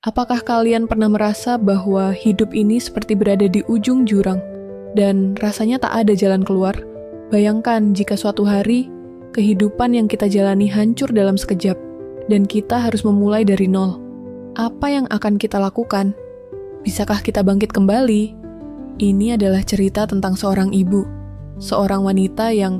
Apakah kalian pernah merasa bahwa hidup ini seperti berada di ujung jurang dan rasanya tak ada jalan keluar? Bayangkan jika suatu hari kehidupan yang kita jalani hancur dalam sekejap dan kita harus memulai dari nol. Apa yang akan kita lakukan? Bisakah kita bangkit kembali? Ini adalah cerita tentang seorang ibu, seorang wanita yang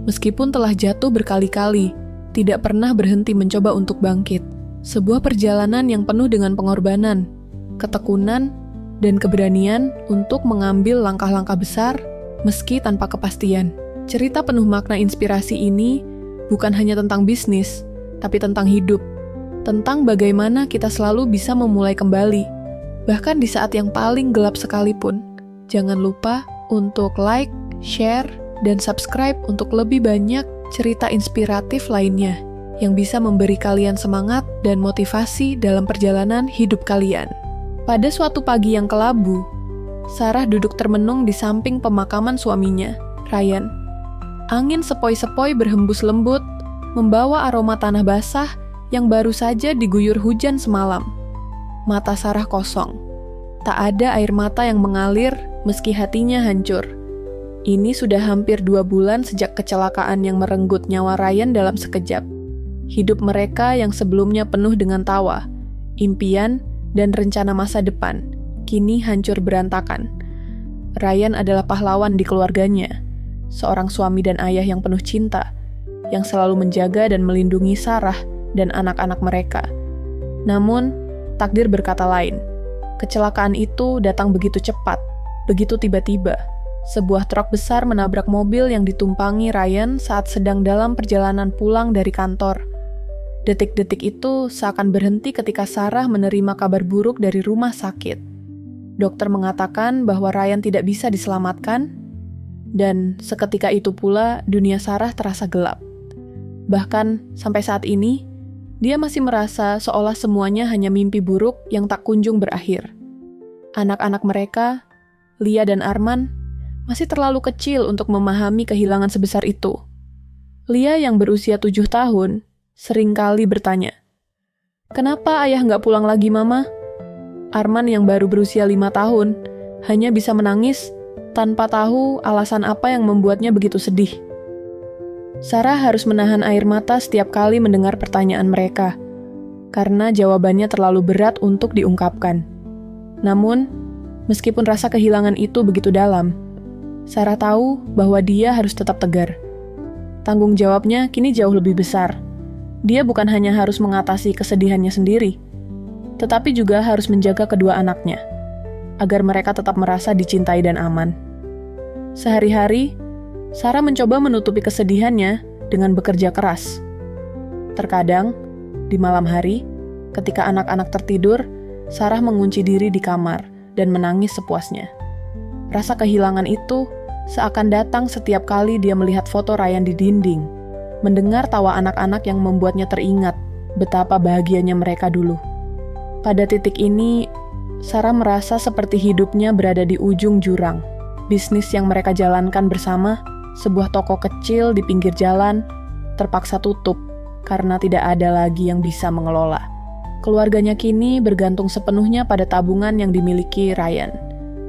meskipun telah jatuh berkali-kali, tidak pernah berhenti mencoba untuk bangkit. Sebuah perjalanan yang penuh dengan pengorbanan, ketekunan, dan keberanian untuk mengambil langkah-langkah besar meski tanpa kepastian. Cerita penuh makna inspirasi ini bukan hanya tentang bisnis, tapi tentang hidup. Tentang bagaimana kita selalu bisa memulai kembali, bahkan di saat yang paling gelap sekalipun. Jangan lupa untuk like, share, dan subscribe untuk lebih banyak cerita inspiratif lainnya yang bisa memberi kalian semangat dan motivasi dalam perjalanan hidup kalian. Pada suatu pagi yang kelabu, Sarah duduk termenung di samping pemakaman suaminya, Ryan. Angin sepoi-sepoi berhembus lembut, membawa aroma tanah basah yang baru saja diguyur hujan semalam. Mata Sarah kosong. Tak ada air mata yang mengalir meski hatinya hancur. Ini sudah hampir 2 bulan sejak kecelakaan yang merenggut nyawa Ryan dalam sekejap. Hidup mereka yang sebelumnya penuh dengan tawa, impian, dan rencana masa depan, kini hancur berantakan. Ryan adalah pahlawan di keluarganya, seorang suami dan ayah yang penuh cinta, yang selalu menjaga dan melindungi Sarah dan anak-anak mereka. Namun, takdir berkata lain. Kecelakaan itu datang begitu cepat, begitu tiba-tiba. Sebuah truk besar menabrak mobil yang ditumpangi Ryan saat sedang dalam perjalanan pulang dari kantor. Detik-detik itu seakan berhenti ketika Sarah menerima kabar buruk dari rumah sakit. Dokter mengatakan bahwa Ryan tidak bisa diselamatkan, dan seketika itu pula dunia Sarah terasa gelap. Bahkan sampai saat ini, dia masih merasa seolah semuanya hanya mimpi buruk yang tak kunjung berakhir. Anak-anak mereka, Lia dan Arman, masih terlalu kecil untuk memahami kehilangan sebesar itu. Lia yang berusia 7 tahun, seringkali bertanya, "Kenapa ayah nggak pulang lagi, Mama?" Arman yang baru berusia 5 tahun, hanya bisa menangis tanpa tahu alasan apa yang membuatnya begitu sedih. Sarah harus menahan air mata setiap kali mendengar pertanyaan mereka, karena jawabannya terlalu berat untuk diungkapkan. Namun, meskipun rasa kehilangan itu begitu dalam, Sarah tahu bahwa dia harus tetap tegar. Tanggung jawabnya kini jauh lebih besar. Dia bukan hanya harus mengatasi kesedihannya sendiri, tetapi juga harus menjaga kedua anaknya, agar mereka tetap merasa dicintai dan aman. Sehari-hari, Sarah mencoba menutupi kesedihannya dengan bekerja keras. Terkadang, di malam hari, ketika anak-anak tertidur, Sarah mengunci diri di kamar dan menangis sepuasnya. Rasa kehilangan itu seakan datang setiap kali dia melihat foto Ryan di dinding, mendengar tawa anak-anak yang membuatnya teringat betapa bahagianya mereka dulu. Pada titik ini, Sarah merasa seperti hidupnya berada di ujung jurang. Bisnis yang mereka jalankan bersama, sebuah toko kecil di pinggir jalan, terpaksa tutup karena tidak ada lagi yang bisa mengelola. Keluarganya kini bergantung sepenuhnya pada tabungan yang dimiliki Ryan.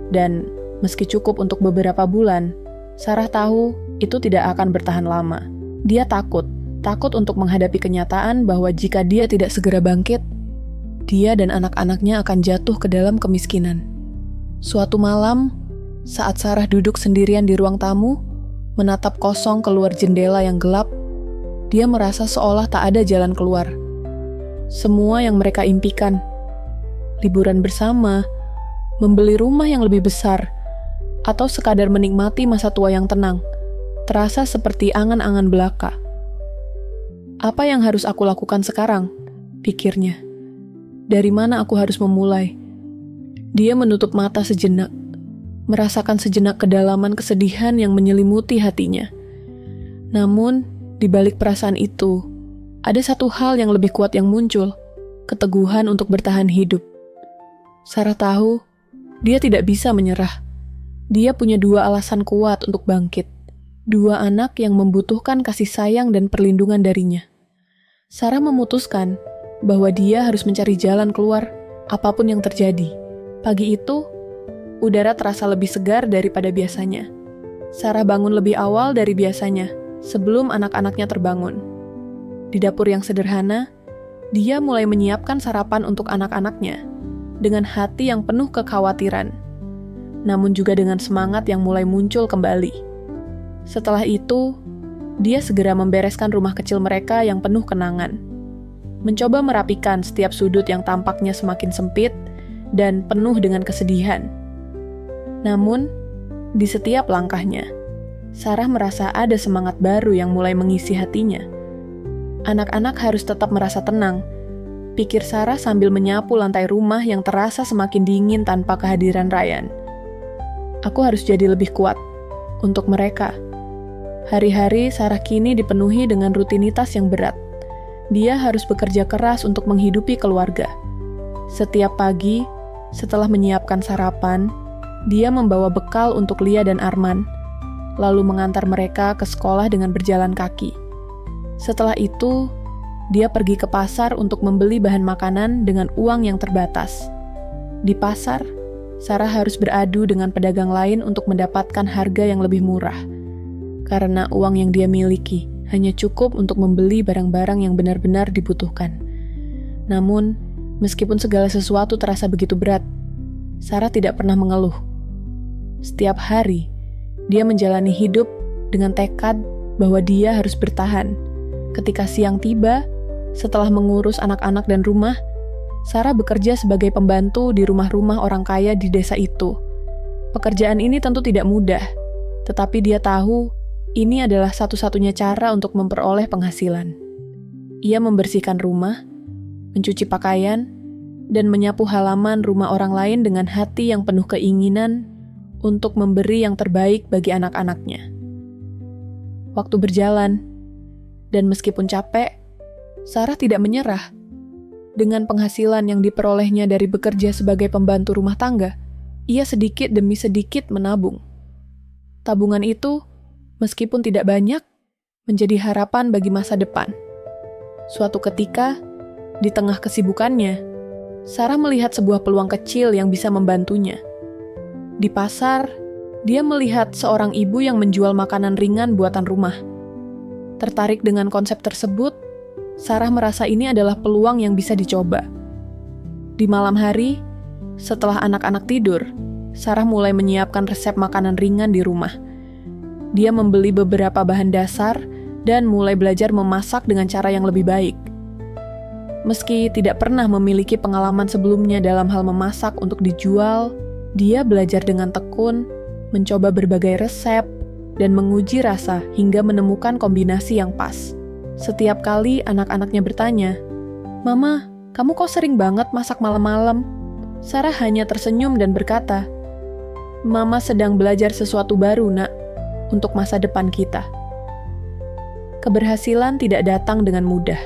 Dan meski cukup untuk beberapa bulan, Sarah tahu itu tidak akan bertahan lama. Dia takut untuk menghadapi kenyataan bahwa jika dia tidak segera bangkit, dia dan anak-anaknya akan jatuh ke dalam kemiskinan. Suatu malam, saat Sarah duduk sendirian di ruang tamu, menatap kosong keluar jendela yang gelap, dia merasa seolah tak ada jalan keluar. Semua yang mereka impikan, liburan bersama, membeli rumah yang lebih besar, atau sekadar menikmati masa tua yang tenang, terasa seperti angan-angan belaka. Apa yang harus aku lakukan sekarang? Pikirnya. Dari mana aku harus memulai? Dia menutup mata sejenak, merasakan sejenak kedalaman kesedihan yang menyelimuti hatinya. Namun, di balik perasaan itu, ada satu hal yang lebih kuat yang muncul, keteguhan untuk bertahan hidup. Sarah tahu, dia tidak bisa menyerah. Dia punya 2 alasan kuat untuk bangkit. 2 anak yang membutuhkan kasih sayang dan perlindungan darinya. Sarah memutuskan bahwa dia harus mencari jalan keluar apapun yang terjadi. Pagi itu, udara terasa lebih segar daripada biasanya. Sarah bangun lebih awal dari biasanya, sebelum anak-anaknya terbangun. Di dapur yang sederhana, dia mulai menyiapkan sarapan untuk anak-anaknya, dengan hati yang penuh kekhawatiran, namun juga dengan semangat yang mulai muncul kembali. Setelah itu, dia segera membereskan rumah kecil mereka yang penuh kenangan, mencoba merapikan setiap sudut yang tampaknya semakin sempit dan penuh dengan kesedihan. Namun, di setiap langkahnya, Sarah merasa ada semangat baru yang mulai mengisi hatinya. Anak-anak harus tetap merasa tenang, pikir Sarah sambil menyapu lantai rumah yang terasa semakin dingin tanpa kehadiran Ryan. Aku harus jadi lebih kuat untuk mereka. Hari-hari Sarah kini dipenuhi dengan rutinitas yang berat. Dia harus bekerja keras untuk menghidupi keluarga. Setiap pagi, setelah menyiapkan sarapan, dia membawa bekal untuk Lia dan Arman, lalu mengantar mereka ke sekolah dengan berjalan kaki. Setelah itu, dia pergi ke pasar untuk membeli bahan makanan dengan uang yang terbatas. Di pasar, Sarah harus beradu dengan pedagang lain untuk mendapatkan harga yang lebih murah, karena uang yang dia miliki hanya cukup untuk membeli barang-barang yang benar-benar dibutuhkan. Namun, meskipun segala sesuatu terasa begitu berat, Sarah tidak pernah mengeluh. Setiap hari, dia menjalani hidup dengan tekad bahwa dia harus bertahan. Ketika siang tiba, setelah mengurus anak-anak dan rumah, Sarah bekerja sebagai pembantu di rumah-rumah orang kaya di desa itu. Pekerjaan ini tentu tidak mudah, tetapi dia tahu ini adalah satu-satunya cara untuk memperoleh penghasilan. Ia membersihkan rumah, mencuci pakaian, dan menyapu halaman rumah orang lain dengan hati yang penuh keinginan untuk memberi yang terbaik bagi anak-anaknya. Waktu berjalan, dan meskipun capek, Sarah tidak menyerah. Dengan penghasilan yang diperolehnya dari bekerja sebagai pembantu rumah tangga, ia sedikit demi sedikit menabung. Tabungan itu, meskipun tidak banyak, menjadi harapan bagi masa depan. Suatu ketika, di tengah kesibukannya, Sarah melihat sebuah peluang kecil yang bisa membantunya. Di pasar, dia melihat seorang ibu yang menjual makanan ringan buatan rumah. Tertarik dengan konsep tersebut, Sarah merasa ini adalah peluang yang bisa dicoba. Di malam hari, setelah anak-anak tidur, Sarah mulai menyiapkan resep makanan ringan di rumah. Dia membeli beberapa bahan dasar dan mulai belajar memasak dengan cara yang lebih baik. Meski tidak pernah memiliki pengalaman sebelumnya dalam hal memasak untuk dijual, dia belajar dengan tekun, mencoba berbagai resep, dan menguji rasa hingga menemukan kombinasi yang pas. Setiap kali anak-anaknya bertanya, "Mama, kamu kok sering banget masak malam-malam?" Sarah hanya tersenyum dan berkata, "Mama sedang belajar sesuatu baru, Nak, untuk masa depan kita." Keberhasilan tidak datang dengan mudah.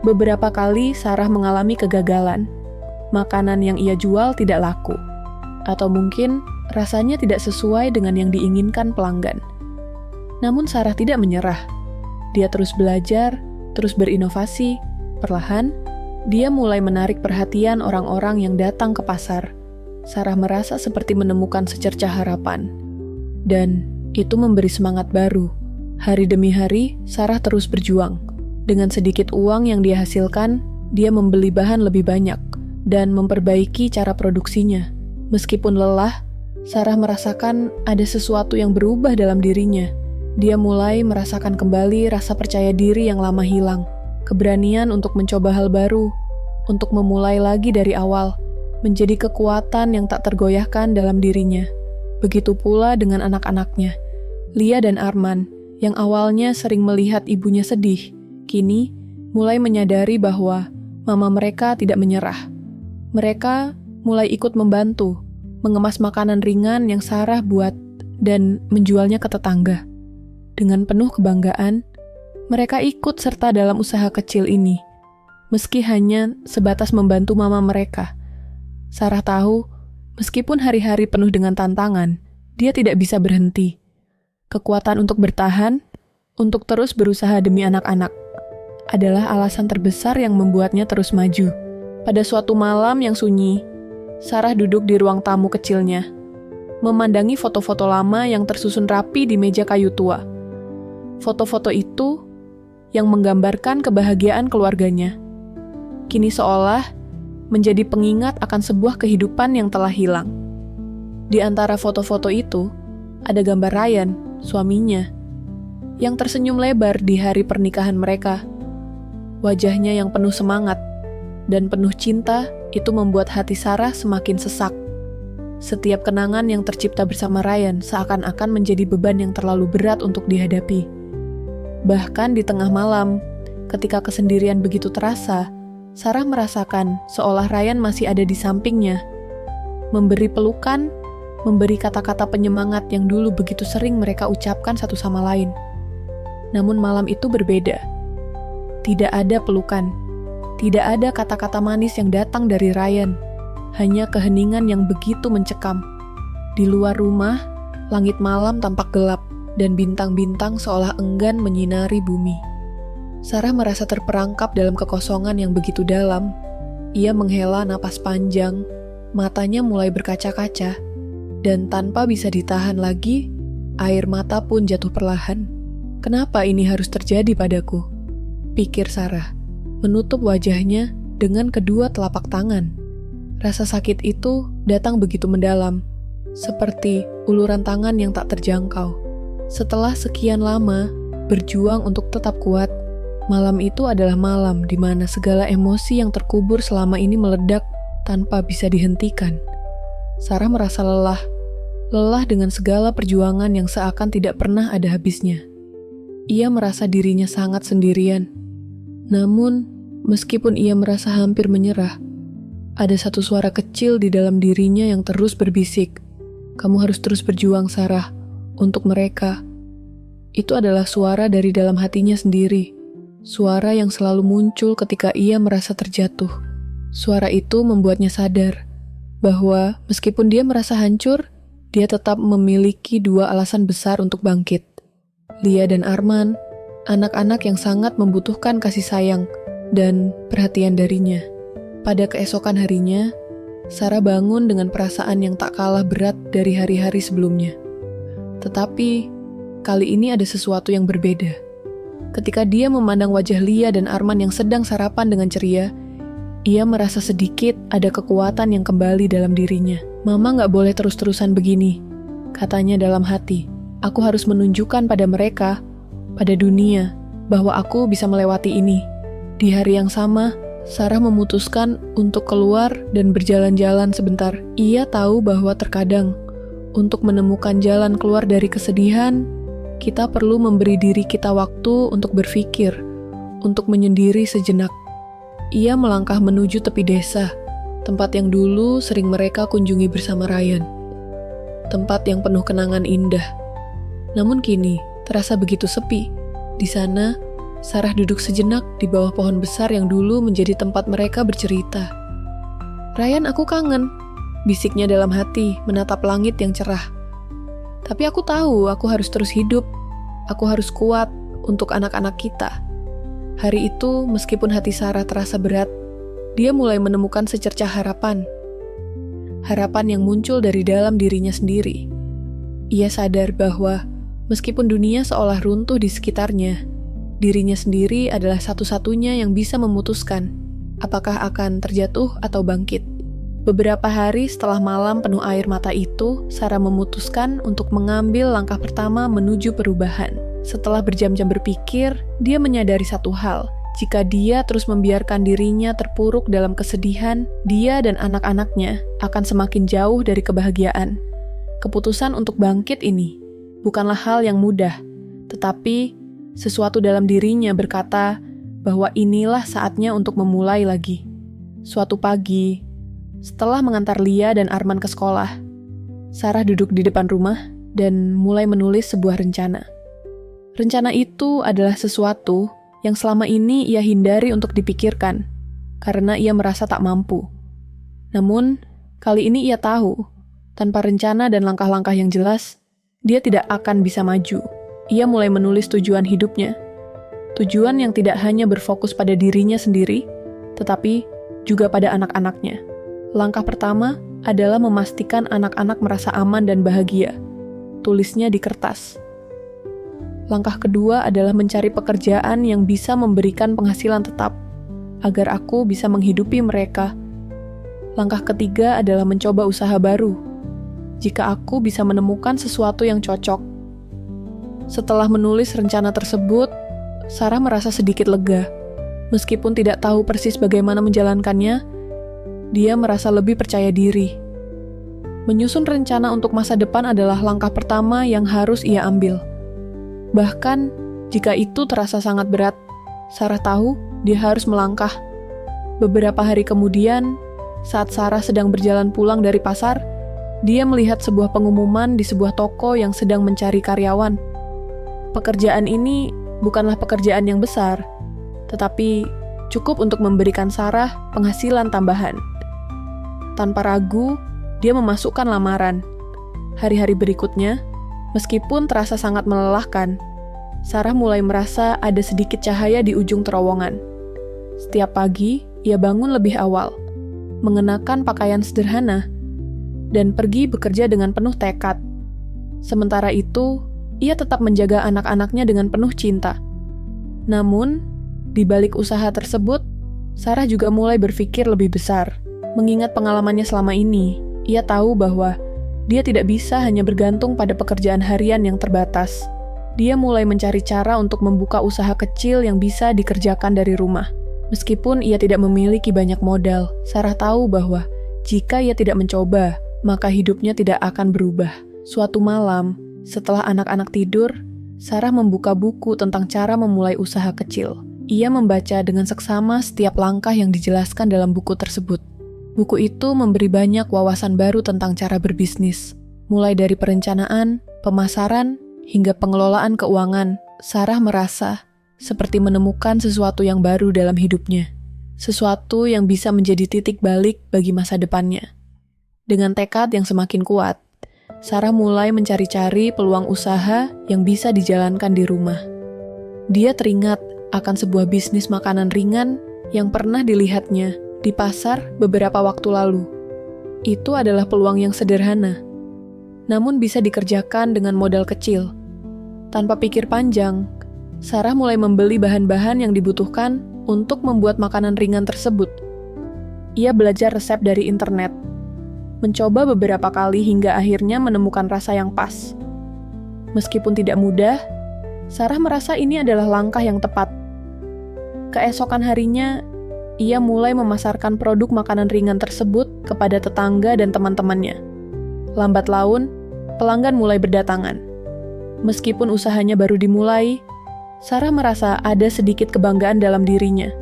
Beberapa kali Sarah mengalami kegagalan. Makanan yang ia jual tidak laku, atau mungkin rasanya tidak sesuai dengan yang diinginkan pelanggan. Namun Sarah tidak menyerah. Dia terus belajar, terus berinovasi. Perlahan, dia mulai menarik perhatian orang-orang yang datang ke pasar. Sarah merasa seperti menemukan secercah harapan. Dan itu memberi semangat baru. Hari demi hari, Sarah terus berjuang. Dengan sedikit uang yang dia hasilkan, dia membeli bahan lebih banyak dan memperbaiki cara produksinya. Meskipun lelah, Sarah merasakan ada sesuatu yang berubah dalam dirinya. Dia mulai merasakan kembali rasa percaya diri yang lama hilang, keberanian untuk mencoba hal baru, untuk memulai lagi dari awal, menjadi kekuatan yang tak tergoyahkan dalam dirinya. Begitu pula dengan anak-anaknya, Lia dan Arman, yang awalnya sering melihat ibunya sedih, kini mulai menyadari bahwa mama mereka tidak menyerah. Mereka mulai ikut membantu, mengemas makanan ringan yang Sarah buat dan menjualnya ke tetangga. Dengan penuh kebanggaan, mereka ikut serta dalam usaha kecil ini, meski hanya sebatas membantu mama mereka. Sarah tahu, meskipun hari-hari penuh dengan tantangan, dia tidak bisa berhenti. Kekuatan untuk bertahan, untuk terus berusaha demi anak-anak, adalah alasan terbesar yang membuatnya terus maju. Pada suatu malam yang sunyi, Sarah duduk di ruang tamu kecilnya, memandangi foto-foto lama yang tersusun rapi di meja kayu tua. Foto-foto itu yang menggambarkan kebahagiaan keluarganya, kini seolah menjadi pengingat akan sebuah kehidupan yang telah hilang. Di antara foto-foto itu, ada gambar Ryan, suaminya, yang tersenyum lebar di hari pernikahan mereka. Wajahnya yang penuh semangat dan penuh cinta itu membuat hati Sarah semakin sesak. Setiap kenangan yang tercipta bersama Ryan seakan-akan menjadi beban yang terlalu berat untuk dihadapi. Bahkan di tengah malam, ketika kesendirian begitu terasa, Sarah merasakan seolah Ryan masih ada di sampingnya, memberi pelukan, memberi kata-kata penyemangat yang dulu begitu sering mereka ucapkan satu sama lain. Namun malam itu berbeda. Tidak ada pelukan, tidak ada kata-kata manis yang datang dari Ryan, hanya keheningan yang begitu mencekam. Di luar rumah, langit malam tampak gelap, dan bintang-bintang seolah enggan menyinari bumi. Sarah merasa terperangkap dalam kekosongan yang begitu dalam. Ia menghela napas panjang, matanya mulai berkaca-kaca, dan tanpa bisa ditahan lagi, air mata pun jatuh perlahan. Kenapa ini harus terjadi padaku? Pikir Sarah, menutup wajahnya dengan kedua telapak tangan. Rasa sakit itu datang begitu mendalam, seperti uluran tangan yang tak terjangkau. Setelah sekian lama berjuang untuk tetap kuat, malam itu adalah malam di mana segala emosi yang terkubur selama ini meledak tanpa bisa dihentikan. Sarah merasa lelah dengan segala perjuangan yang seakan tidak pernah ada habisnya. Ia merasa dirinya sangat sendirian. Namun, meskipun ia merasa hampir menyerah, ada satu suara kecil di dalam dirinya yang terus berbisik, "Kamu harus terus berjuang, Sarah, untuk mereka." Itu adalah suara dari dalam hatinya sendiri, suara yang selalu muncul ketika ia merasa terjatuh. Suara itu membuatnya sadar bahwa meskipun dia merasa hancur, dia tetap memiliki dua alasan besar untuk bangkit. Lia dan Arman, anak-anak yang sangat membutuhkan kasih sayang dan perhatian darinya. Pada keesokan harinya, Sarah bangun dengan perasaan yang tak kalah berat dari hari-hari sebelumnya. Tetapi, kali ini ada sesuatu yang berbeda. Ketika dia memandang wajah Lia dan Arman yang sedang sarapan dengan ceria, ia merasa sedikit ada kekuatan yang kembali dalam dirinya. "Mama gak boleh terus-terusan begini," katanya dalam hati. "Aku harus menunjukkan pada mereka, pada dunia, bahwa aku bisa melewati ini." Di hari yang sama, Sarah memutuskan untuk keluar dan berjalan-jalan sebentar. Ia tahu bahwa terkadang, untuk menemukan jalan keluar dari kesedihan, kita perlu memberi diri kita waktu untuk berpikir, untuk menyendiri sejenak. Ia melangkah menuju tepi desa, tempat yang dulu sering mereka kunjungi bersama Ryan. Tempat yang penuh kenangan indah. Namun kini, terasa begitu sepi. Di sana, Sarah duduk sejenak di bawah pohon besar yang dulu menjadi tempat mereka bercerita. "Ryan, aku kangen," bisiknya dalam hati, menatap langit yang cerah. "Tapi aku tahu aku harus terus hidup. Aku harus kuat untuk anak-anak kita." Hari itu, meskipun hati Sarah terasa berat, dia mulai menemukan secercah harapan. Harapan yang muncul dari dalam dirinya sendiri. Ia sadar bahwa meskipun dunia seolah runtuh di sekitarnya, dirinya sendiri adalah satu-satunya yang bisa memutuskan apakah akan terjatuh atau bangkit. Beberapa hari setelah malam penuh air mata itu, Sarah memutuskan untuk mengambil langkah pertama menuju perubahan. Setelah berjam-jam berpikir, dia menyadari satu hal. Jika dia terus membiarkan dirinya terpuruk dalam kesedihan, dia dan anak-anaknya akan semakin jauh dari kebahagiaan. Keputusan untuk bangkit ini bukanlah hal yang mudah, tetapi sesuatu dalam dirinya berkata bahwa inilah saatnya untuk memulai lagi. Suatu pagi, setelah mengantar Lia dan Arman ke sekolah, Sarah duduk di depan rumah dan mulai menulis sebuah rencana. Rencana itu adalah sesuatu yang selama ini ia hindari untuk dipikirkan, karena ia merasa tak mampu. Namun, kali ini ia tahu, tanpa rencana dan langkah-langkah yang jelas, dia tidak akan bisa maju. Ia mulai menulis tujuan hidupnya. Tujuan yang tidak hanya berfokus pada dirinya sendiri, tetapi juga pada anak-anaknya. Langkah pertama adalah memastikan anak-anak merasa aman dan bahagia. Tulisnya di kertas. Langkah kedua adalah mencari pekerjaan yang bisa memberikan penghasilan tetap, agar aku bisa menghidupi mereka. Langkah ketiga adalah mencoba usaha baru, jika aku bisa menemukan sesuatu yang cocok. Setelah menulis rencana tersebut, Sarah merasa sedikit lega. Meskipun tidak tahu persis bagaimana menjalankannya, dia merasa lebih percaya diri. Menyusun rencana untuk masa depan adalah langkah pertama yang harus ia ambil. Bahkan, jika itu terasa sangat berat, Sarah tahu dia harus melangkah. Beberapa hari kemudian, saat Sarah sedang berjalan pulang dari pasar, dia melihat sebuah pengumuman di sebuah toko yang sedang mencari karyawan. Pekerjaan ini bukanlah pekerjaan yang besar, tetapi cukup untuk memberikan Sarah penghasilan tambahan. Tanpa ragu, dia memasukkan lamaran. Hari-hari berikutnya, meskipun terasa sangat melelahkan, Sarah mulai merasa ada sedikit cahaya di ujung terowongan. Setiap pagi, ia bangun lebih awal, mengenakan pakaian sederhana, dan pergi bekerja dengan penuh tekad. Sementara itu, ia tetap menjaga anak-anaknya dengan penuh cinta. Namun, di balik usaha tersebut, Sarah juga mulai berpikir lebih besar. Mengingat pengalamannya selama ini, ia tahu bahwa dia tidak bisa hanya bergantung pada pekerjaan harian yang terbatas. Dia mulai mencari cara untuk membuka usaha kecil yang bisa dikerjakan dari rumah. Meskipun ia tidak memiliki banyak modal, Sarah tahu bahwa jika ia tidak mencoba, maka hidupnya tidak akan berubah. Suatu malam, setelah anak-anak tidur, Sarah membuka buku tentang cara memulai usaha kecil. Ia membaca dengan seksama setiap langkah yang dijelaskan dalam buku tersebut. Buku itu memberi banyak wawasan baru tentang cara berbisnis. Mulai dari perencanaan, pemasaran, hingga pengelolaan keuangan, Sarah merasa seperti menemukan sesuatu yang baru dalam hidupnya. Sesuatu yang bisa menjadi titik balik bagi masa depannya. Dengan tekad yang semakin kuat, Sarah mulai mencari-cari peluang usaha yang bisa dijalankan di rumah. Dia teringat akan sebuah bisnis makanan ringan yang pernah dilihatnya di pasar beberapa waktu lalu. Itu adalah peluang yang sederhana, namun bisa dikerjakan dengan modal kecil. Tanpa pikir panjang, Sarah mulai membeli bahan-bahan yang dibutuhkan untuk membuat makanan ringan tersebut. Ia belajar resep dari internet, mencoba beberapa kali hingga akhirnya menemukan rasa yang pas. Meskipun tidak mudah, Sarah merasa ini adalah langkah yang tepat. Keesokan harinya, ia mulai memasarkan produk makanan ringan tersebut kepada tetangga dan teman-temannya. Lambat laun, pelanggan mulai berdatangan. Meskipun usahanya baru dimulai, Sarah merasa ada sedikit kebanggaan dalam dirinya.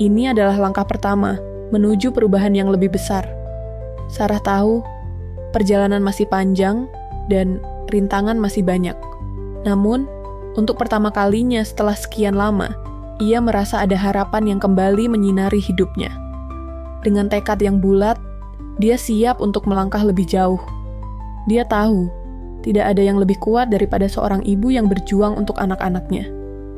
Ini adalah langkah pertama menuju perubahan yang lebih besar. Sarah tahu, perjalanan masih panjang dan rintangan masih banyak. Namun, untuk pertama kalinya setelah sekian lama, ia merasa ada harapan yang kembali menyinari hidupnya. Dengan tekad yang bulat, dia siap untuk melangkah lebih jauh. Dia tahu, tidak ada yang lebih kuat daripada seorang ibu yang berjuang untuk anak-anaknya.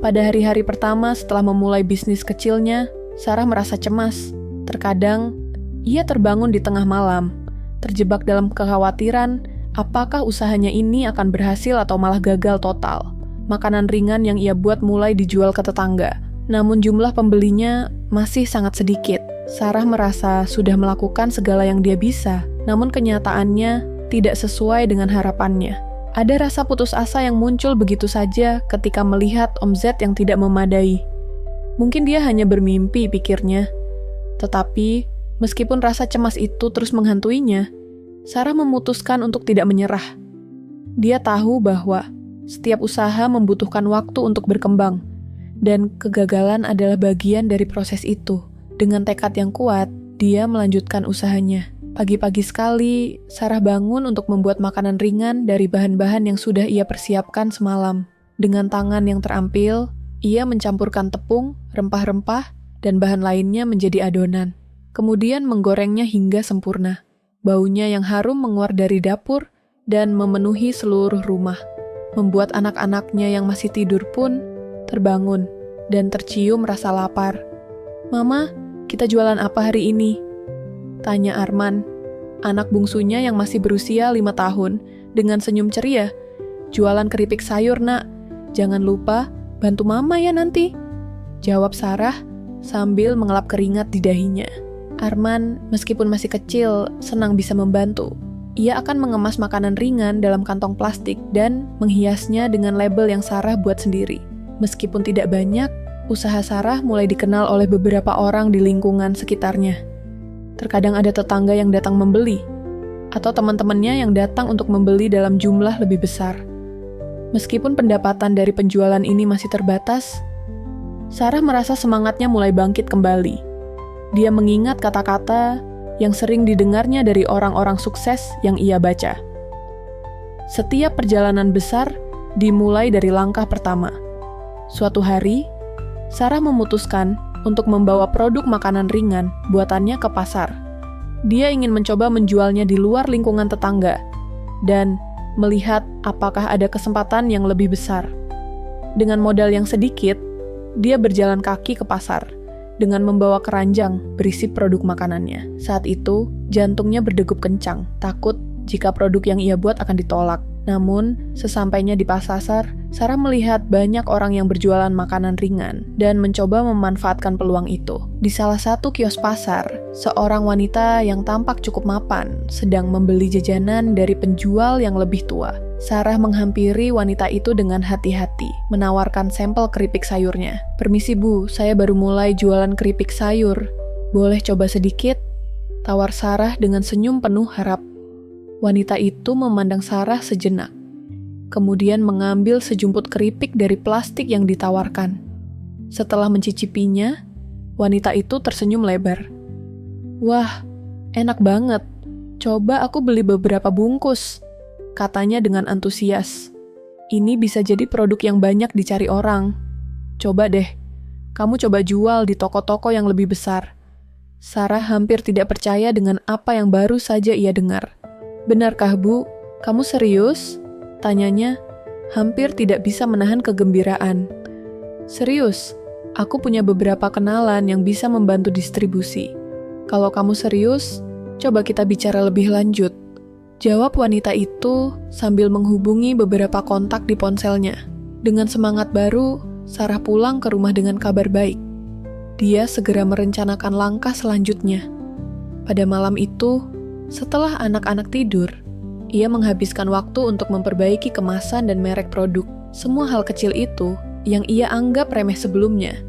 Pada hari-hari pertama setelah memulai bisnis kecilnya, Sarah merasa cemas. Terkadang, ia terbangun di tengah malam, terjebak dalam kekhawatiran apakah usahanya ini akan berhasil atau malah gagal total. Makanan ringan yang ia buat mulai dijual ke tetangga, namun jumlah pembelinya masih sangat sedikit. Sarah merasa sudah melakukan segala yang dia bisa, namun kenyataannya tidak sesuai dengan harapannya. Ada rasa putus asa yang muncul begitu saja ketika melihat omzet yang tidak memadai. Mungkin dia hanya bermimpi, pikirnya. Tetapi, meskipun rasa cemas itu terus menghantuinya, Sarah memutuskan untuk tidak menyerah. Dia tahu bahwa setiap usaha membutuhkan waktu untuk berkembang, dan kegagalan adalah bagian dari proses itu. Dengan tekad yang kuat, dia melanjutkan usahanya. Pagi-pagi sekali, Sarah bangun untuk membuat makanan ringan dari bahan-bahan yang sudah ia persiapkan semalam. Dengan tangan yang terampil, ia mencampurkan tepung, rempah-rempah, dan bahan lainnya menjadi adonan. Kemudian menggorengnya hingga sempurna. Baunya yang harum menguar dari dapur dan memenuhi seluruh rumah. Membuat anak-anaknya yang masih tidur pun terbangun dan tercium rasa lapar. "Mama, kita jualan apa hari ini?" tanya Arman, anak bungsunya yang masih berusia 5 tahun, dengan senyum ceria. "Jualan keripik sayur, Nak. Jangan lupa bantu Mama ya nanti," jawab Sarah sambil mengelap keringat di dahinya. Arman, meskipun masih kecil, senang bisa membantu. Ia akan mengemas makanan ringan dalam kantong plastik dan menghiasnya dengan label yang Sarah buat sendiri. Meskipun tidak banyak, usaha Sarah mulai dikenal oleh beberapa orang di lingkungan sekitarnya. Terkadang ada tetangga yang datang membeli, atau teman-temannya yang datang untuk membeli dalam jumlah lebih besar. Meskipun pendapatan dari penjualan ini masih terbatas, Sarah merasa semangatnya mulai bangkit kembali. Dia mengingat kata-kata yang sering didengarnya dari orang-orang sukses yang ia baca. Setiap perjalanan besar dimulai dari langkah pertama. Suatu hari, Sarah memutuskan untuk membawa produk makanan ringan buatannya ke pasar. Dia ingin mencoba menjualnya di luar lingkungan tetangga dan melihat apakah ada kesempatan yang lebih besar. Dengan modal yang sedikit, dia berjalan kaki ke pasar dengan membawa keranjang berisi produk makanannya. Saat itu, jantungnya berdegup kencang, takut jika produk yang ia buat akan ditolak. Namun, sesampainya di pasar, Sarah melihat banyak orang yang berjualan makanan ringan dan mencoba memanfaatkan peluang itu. Di salah satu kios pasar, seorang wanita yang tampak cukup mapan sedang membeli jajanan dari penjual yang lebih tua. Sarah menghampiri wanita itu dengan hati-hati, menawarkan sampel keripik sayurnya. "Permisi Bu, saya baru mulai jualan keripik sayur. Boleh coba sedikit?" tawar Sarah dengan senyum penuh harap. Wanita itu memandang Sarah sejenak, kemudian mengambil sejumput keripik dari plastik yang ditawarkan. Setelah mencicipinya, wanita itu tersenyum lebar. "Wah, enak banget. Coba aku beli beberapa bungkus," katanya dengan antusias. "Ini bisa jadi produk yang banyak dicari orang. Coba deh, kamu coba jual di toko-toko yang lebih besar." Sarah hampir tidak percaya dengan apa yang baru saja ia dengar. "Benarkah Bu? Kamu serius?" tanyanya, hampir tidak bisa menahan kegembiraan. "Serius, aku punya beberapa kenalan yang bisa membantu distribusi. Kalau kamu serius, coba kita bicara lebih lanjut," jawab wanita itu sambil menghubungi beberapa kontak di ponselnya. Dengan semangat baru, Sarah pulang ke rumah dengan kabar baik. Dia segera merencanakan langkah selanjutnya. Pada malam itu, setelah anak-anak tidur, ia menghabiskan waktu untuk memperbaiki kemasan dan merek produk. Semua hal kecil itu yang ia anggap remeh sebelumnya,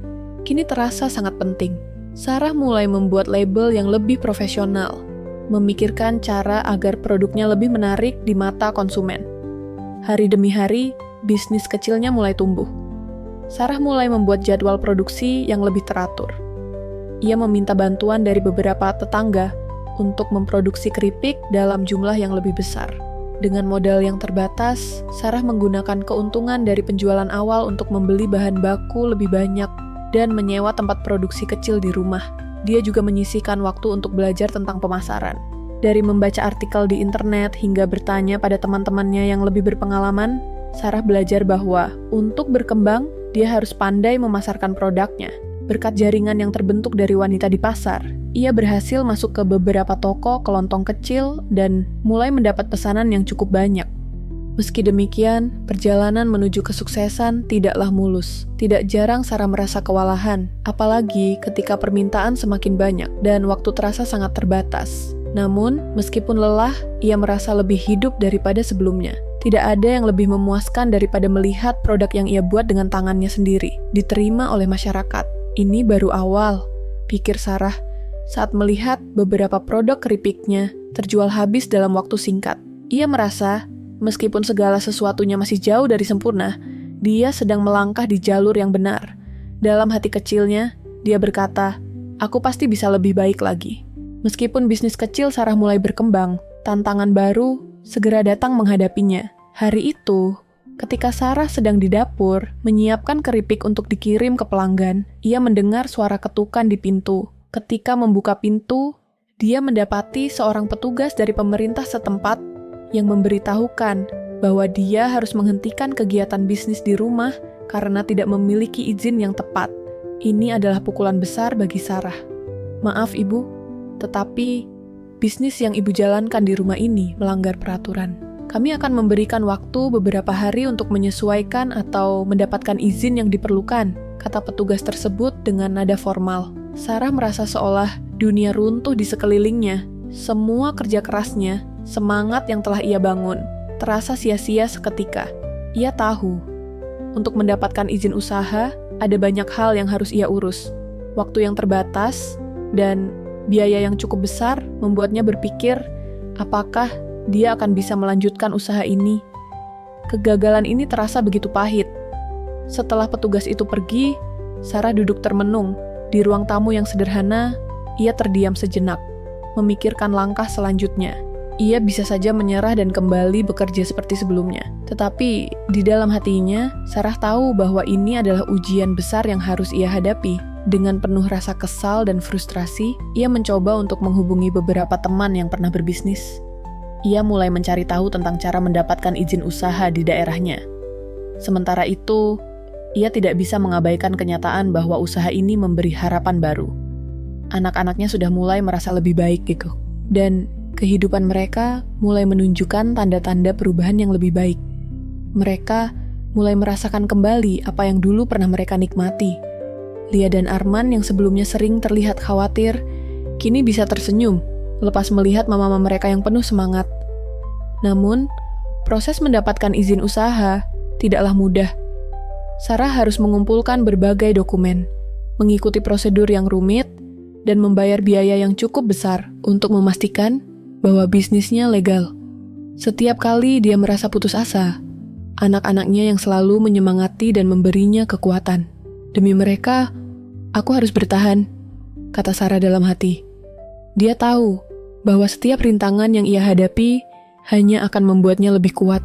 kini terasa sangat penting. Sarah mulai membuat label yang lebih profesional, memikirkan cara agar produknya lebih menarik di mata konsumen. Hari demi hari, bisnis kecilnya mulai tumbuh. Sarah mulai membuat jadwal produksi yang lebih teratur. Ia meminta bantuan dari beberapa tetangga untuk memproduksi keripik dalam jumlah yang lebih besar. Dengan modal yang terbatas, Sarah menggunakan keuntungan dari penjualan awal untuk membeli bahan baku lebih banyak dan menyewa tempat produksi kecil di rumah. Dia juga menyisihkan waktu untuk belajar tentang pemasaran. Dari membaca artikel di internet hingga bertanya pada teman-temannya yang lebih berpengalaman, Sarah belajar bahwa untuk berkembang, dia harus pandai memasarkan produknya. Berkat jaringan yang terbentuk dari wanita di pasar, ia berhasil masuk ke beberapa toko kelontong kecil dan mulai mendapat pesanan yang cukup banyak. Meski demikian, perjalanan menuju kesuksesan tidaklah mulus. Tidak jarang Sarah merasa kewalahan, apalagi ketika permintaan semakin banyak dan waktu terasa sangat terbatas. Namun, meskipun lelah, ia merasa lebih hidup daripada sebelumnya. Tidak ada yang lebih memuaskan daripada melihat produk yang ia buat dengan tangannya sendiri diterima oleh masyarakat. Ini baru awal, pikir Sarah, saat melihat beberapa produk keripiknya terjual habis dalam waktu singkat. Ia merasa, meskipun segala sesuatunya masih jauh dari sempurna, dia sedang melangkah di jalur yang benar. Dalam hati kecilnya, dia berkata, "Aku pasti bisa lebih baik lagi." Meskipun bisnis kecil Sarah mulai berkembang, tantangan baru segera datang menghadapinya. Hari itu, ketika Sarah sedang di dapur, menyiapkan keripik untuk dikirim ke pelanggan, ia mendengar suara ketukan di pintu. Ketika membuka pintu, dia mendapati seorang petugas dari pemerintah setempat yang memberitahukan bahwa dia harus menghentikan kegiatan bisnis di rumah karena tidak memiliki izin yang tepat. Ini adalah pukulan besar bagi Sarah. "Maaf ibu, tetapi bisnis yang ibu jalankan di rumah ini melanggar peraturan. Kami akan memberikan waktu beberapa hari untuk menyesuaikan atau mendapatkan izin yang diperlukan," kata petugas tersebut dengan nada formal. Sarah merasa seolah dunia runtuh di sekelilingnya. Semua kerja kerasnya, semangat yang telah ia bangun, terasa sia-sia seketika. Ia tahu, untuk mendapatkan izin usaha, ada banyak hal yang harus ia urus. Waktu yang terbatas, dan biaya yang cukup besar membuatnya berpikir, apakah dia akan bisa melanjutkan usaha ini. Kegagalan ini terasa begitu pahit. Setelah petugas itu pergi, Sarah duduk termenung. Di ruang tamu yang sederhana, ia terdiam sejenak, memikirkan langkah selanjutnya. Ia bisa saja menyerah dan kembali bekerja seperti sebelumnya. Tetapi di dalam hatinya, Sarah tahu bahwa ini adalah ujian besar yang harus ia hadapi. Dengan penuh rasa kesal dan frustrasi, ia mencoba untuk menghubungi beberapa teman yang pernah berbisnis. Ia mulai mencari tahu tentang cara mendapatkan izin usaha di daerahnya. Sementara itu, ia tidak bisa mengabaikan kenyataan bahwa usaha ini memberi harapan baru. Anak-anaknya sudah mulai merasa lebih baik gitu. Dan kehidupan mereka mulai menunjukkan tanda-tanda perubahan yang lebih baik. Mereka mulai merasakan kembali apa yang dulu pernah mereka nikmati. Lia dan Arman yang sebelumnya sering terlihat khawatir, kini bisa tersenyum lepas melihat mama-mama mereka yang penuh semangat. Namun, proses mendapatkan izin usaha tidaklah mudah. Sarah harus mengumpulkan berbagai dokumen, mengikuti prosedur yang rumit, dan membayar biaya yang cukup besar untuk memastikan bahwa bisnisnya legal. Setiap kali dia merasa putus asa, anak-anaknya yang selalu menyemangati dan memberinya kekuatan. "Demi mereka, aku harus bertahan," kata Sarah dalam hati. Dia tahu bahwa setiap rintangan yang ia hadapi hanya akan membuatnya lebih kuat.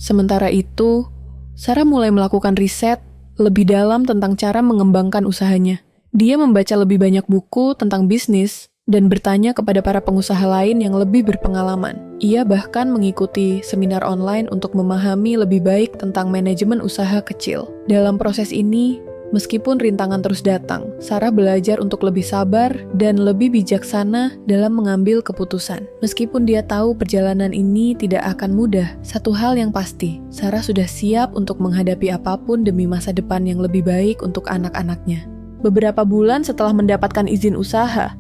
Sementara itu, Sarah mulai melakukan riset lebih dalam tentang cara mengembangkan usahanya. Dia membaca lebih banyak buku tentang bisnis dan bertanya kepada para pengusaha lain yang lebih berpengalaman. Ia bahkan mengikuti seminar online untuk memahami lebih baik tentang manajemen usaha kecil. Dalam proses ini, meskipun rintangan terus datang, Sarah belajar untuk lebih sabar dan lebih bijaksana dalam mengambil keputusan. Meskipun dia tahu perjalanan ini tidak akan mudah, satu hal yang pasti, Sarah sudah siap untuk menghadapi apapun demi masa depan yang lebih baik untuk anak-anaknya. Beberapa bulan setelah mendapatkan izin usaha,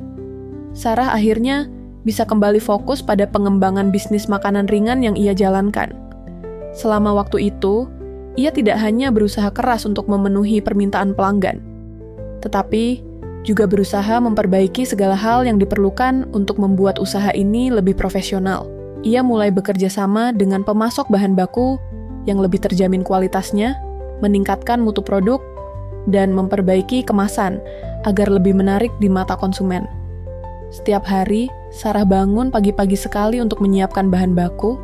Sarah akhirnya bisa kembali fokus pada pengembangan bisnis makanan ringan yang ia jalankan. Selama waktu itu, ia tidak hanya berusaha keras untuk memenuhi permintaan pelanggan, tetapi juga berusaha memperbaiki segala hal yang diperlukan untuk membuat usaha ini lebih profesional. Ia mulai bekerja sama dengan pemasok bahan baku yang lebih terjamin kualitasnya, meningkatkan mutu produk, dan memperbaiki kemasan agar lebih menarik di mata konsumen. Setiap hari, Sarah bangun pagi-pagi sekali untuk menyiapkan bahan baku,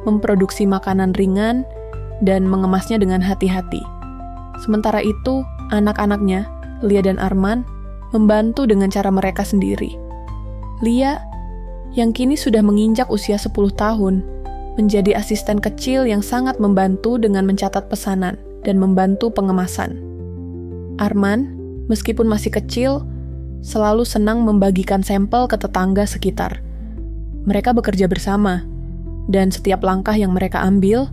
memproduksi makanan ringan, dan mengemasnya dengan hati-hati. Sementara itu, anak-anaknya, Lia dan Arman, membantu dengan cara mereka sendiri. Lia, yang kini sudah menginjak usia 10 tahun, menjadi asisten kecil yang sangat membantu dengan mencatat pesanan dan membantu pengemasan. Arman, meskipun masih kecil, selalu senang membagikan sampel ke tetangga sekitar. Mereka bekerja bersama, dan setiap langkah yang mereka ambil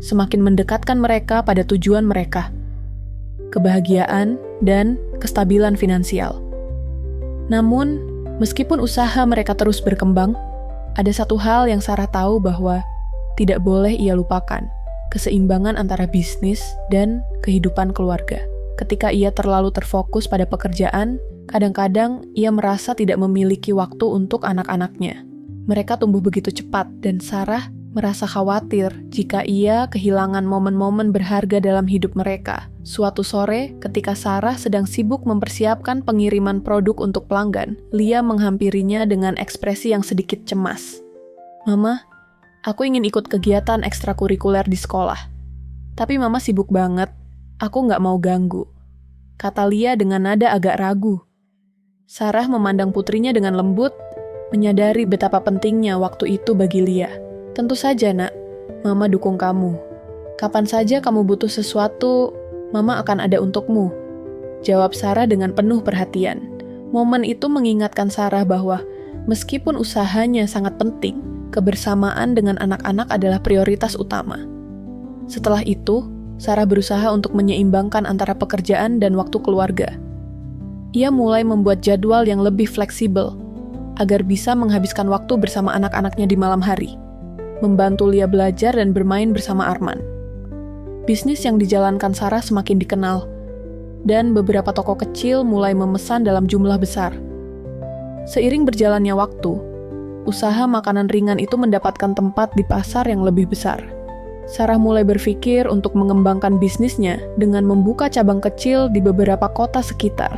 semakin mendekatkan mereka pada tujuan mereka, kebahagiaan dan kestabilan finansial. Namun, meskipun usaha mereka terus berkembang, ada satu hal yang Sarah tahu bahwa tidak boleh ia lupakan, keseimbangan antara bisnis dan kehidupan keluarga. Ketika ia terlalu terfokus pada pekerjaan, kadang-kadang ia merasa tidak memiliki waktu untuk anak-anaknya. Mereka tumbuh begitu cepat, dan Sarah merasa khawatir jika ia kehilangan momen-momen berharga dalam hidup mereka. Suatu sore, ketika Sarah sedang sibuk mempersiapkan pengiriman produk untuk pelanggan, Lia menghampirinya dengan ekspresi yang sedikit cemas. "Mama, aku ingin ikut kegiatan ekstrakurikuler di sekolah. Tapi Mama sibuk banget, aku nggak mau ganggu," kata Lia dengan nada agak ragu. Sarah memandang putrinya dengan lembut, menyadari betapa pentingnya waktu itu bagi Lia. "Tentu saja, Nak. Mama dukung kamu. Kapan saja kamu butuh sesuatu, Mama akan ada untukmu," jawab Sarah dengan penuh perhatian. Momen itu mengingatkan Sarah bahwa meskipun usahanya sangat penting, kebersamaan dengan anak-anak adalah prioritas utama. Setelah itu, Sarah berusaha untuk menyeimbangkan antara pekerjaan dan waktu keluarga. Ia mulai membuat jadwal yang lebih fleksibel agar bisa menghabiskan waktu bersama anak-anaknya di malam hari, membantu Lia belajar dan bermain bersama Arman. Bisnis yang dijalankan Sarah semakin dikenal, dan beberapa toko kecil mulai memesan dalam jumlah besar. Seiring berjalannya waktu, usaha makanan ringan itu mendapatkan tempat di pasar yang lebih besar. Sarah mulai berpikir untuk mengembangkan bisnisnya dengan membuka cabang kecil di beberapa kota sekitar.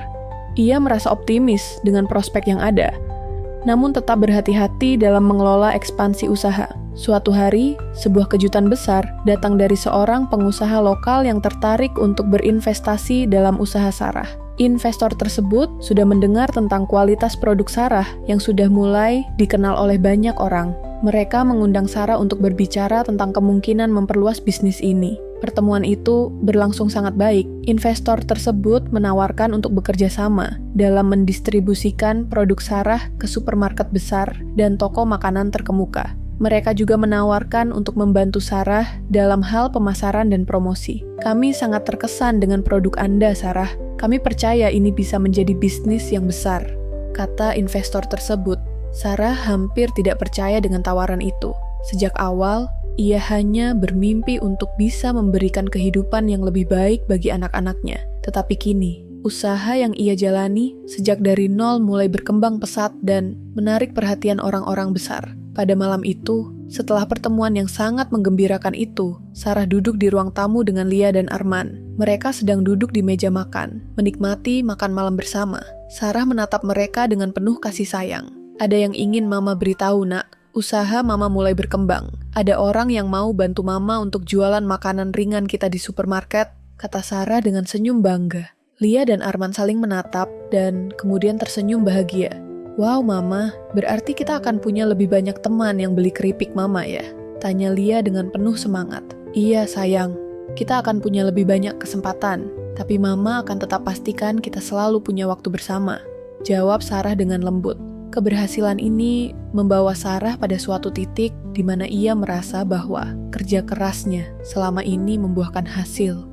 Ia merasa optimis dengan prospek yang ada, namun tetap berhati-hati dalam mengelola ekspansi usaha. Suatu hari, sebuah kejutan besar datang dari seorang pengusaha lokal yang tertarik untuk berinvestasi dalam usaha Sarah. Investor tersebut sudah mendengar tentang kualitas produk Sarah yang sudah mulai dikenal oleh banyak orang. Mereka mengundang Sarah untuk berbicara tentang kemungkinan memperluas bisnis ini. Pertemuan itu berlangsung sangat baik. Investor tersebut menawarkan untuk bekerja sama dalam mendistribusikan produk Sarah ke supermarket besar dan toko makanan terkemuka. Mereka juga menawarkan untuk membantu Sarah dalam hal pemasaran dan promosi. Kami sangat terkesan dengan produk Anda, Sarah. Kami percaya ini bisa menjadi bisnis yang besar, kata investor tersebut. Sarah hampir tidak percaya dengan tawaran itu. Sejak awal, ia hanya bermimpi untuk bisa memberikan kehidupan yang lebih baik bagi anak-anaknya. Tetapi kini, usaha yang ia jalani sejak dari nol mulai berkembang pesat dan menarik perhatian orang-orang besar. Pada malam itu, setelah pertemuan yang sangat menggembirakan itu, Sarah duduk di ruang tamu dengan Lia dan Arman. Mereka sedang duduk di meja makan, menikmati makan malam bersama. Sarah menatap mereka dengan penuh kasih sayang. Ada yang ingin Mama beritahu, Nak. Usaha Mama mulai berkembang. Ada orang yang mau bantu Mama untuk jualan makanan ringan kita di supermarket, kata Sarah dengan senyum bangga. Lia dan Arman saling menatap dan kemudian tersenyum bahagia. Wow Mama, berarti kita akan punya lebih banyak teman yang beli keripik Mama ya? Tanya Lia dengan penuh semangat. Iya sayang, kita akan punya lebih banyak kesempatan, tapi Mama akan tetap pastikan kita selalu punya waktu bersama. Jawab Sarah dengan lembut. Keberhasilan ini membawa Sarah pada suatu titik di mana ia merasa bahwa kerja kerasnya selama ini membuahkan hasil.